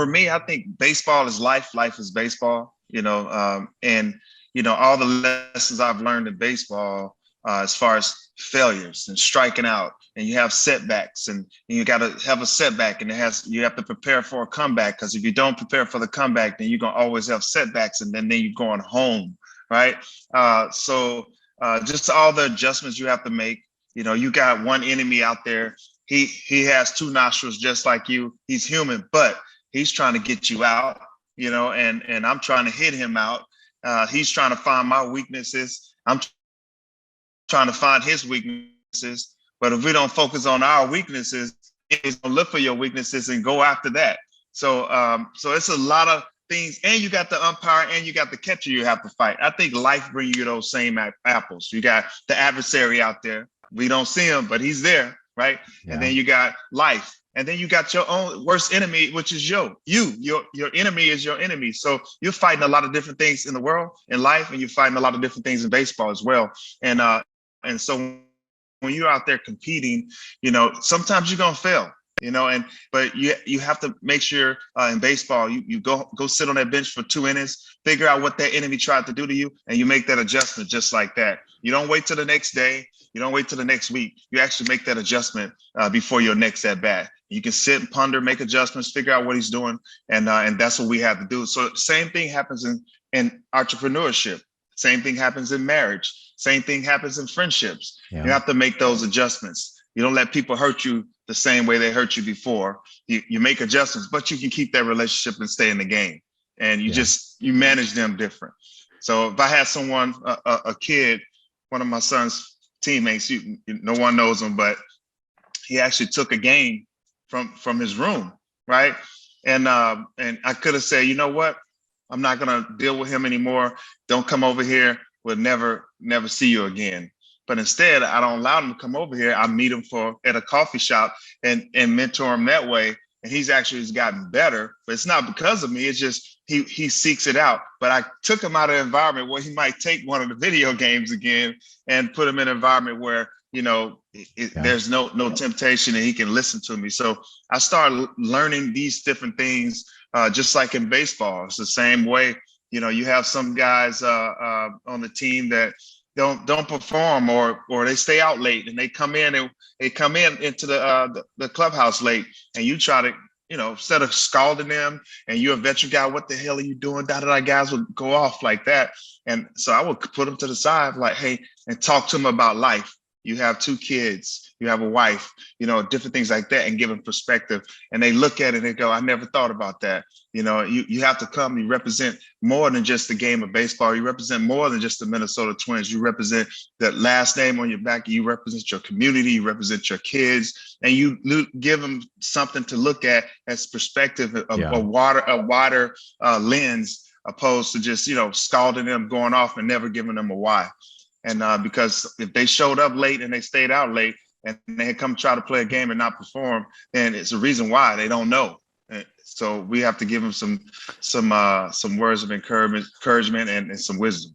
for me, I think baseball is life. Life is baseball, and, all the lessons I've learned in baseball, as far as failures and striking out, and you have setbacks, and you got to have a setback, and you have to prepare for a comeback, because if you don't prepare for the comeback, then you're going to always have setbacks, and then you're going home, right? Just all the adjustments you have to make. You got one enemy out there. He has two nostrils just like you. He's human, but he's trying to get you out, and I'm trying to hit him out. He's trying to find my weaknesses. I'm trying to find his weaknesses. But if we don't focus on our weaknesses, he's gonna look for your weaknesses and go after that. So it's a lot of things, and you got the umpire and you got the catcher you have to fight. I think life brings you those same apples. You got the adversary out there. We don't see him, but he's there, right? Yeah. And then you got life. And then you got your own worst enemy, which is your enemy is your enemy. So you're fighting a lot of different things in the world, in life, and you're fighting a lot of different things in baseball as well. And so when you're out there competing, sometimes you're gonna fail, but you have to make sure in baseball you go sit on that bench for 2 innings, figure out what that enemy tried to do to you, and you make that adjustment just like that. You don't wait till the next day. You don't wait till the next week. You actually make that adjustment before your next at bat. You can sit and ponder, make adjustments, figure out what he's doing, and that's what we have to do. So same thing happens in entrepreneurship. Same thing happens in marriage. Same thing happens in friendships. Yeah. You have to make those adjustments. You don't let people hurt you the same way they hurt you before. You make adjustments, but you can keep that relationship and stay in the game. And you manage them different. So if I had someone, a kid, one of my son's teammates, no one knows him, but he actually took a game from his room, right? And I could have said, you know what? I'm not gonna deal with him anymore. Don't come over here. We'll never see you again. But instead, I don't allow him to come over here. I meet him at a coffee shop and mentor him that way. And he's gotten better, but it's not because of me. It's just he seeks it out. But I took him out of an environment where he might take one of the video games again and put him in an environment where there's no temptation, and he can listen to me. So I started learning these different things, just like in baseball. It's the same way. You have some guys on the team that don't perform, or they stay out late, and they come in into the clubhouse late, and you try to, instead of scalding them, and you're a veteran guy, what the hell are you doing? Guys would go off like that. And so I would put them to the side, like, hey, and talk to them about life. You have 2 kids, you have a wife, different things like that, and give them perspective. And they look at it and they go, I never thought about that. You have to come, you represent more than just the game of baseball. You represent more than just the Minnesota Twins. You represent the last name on your back. You represent your community, you represent your kids, and you give them something to look at as perspective, a wider lens, opposed to just, scalding them, going off, and never giving them a why. And because if they showed up late and they stayed out late and they had come try to play a game and not perform, then it's a reason why. They don't know. So we have to give them some words of encouragement and some wisdom.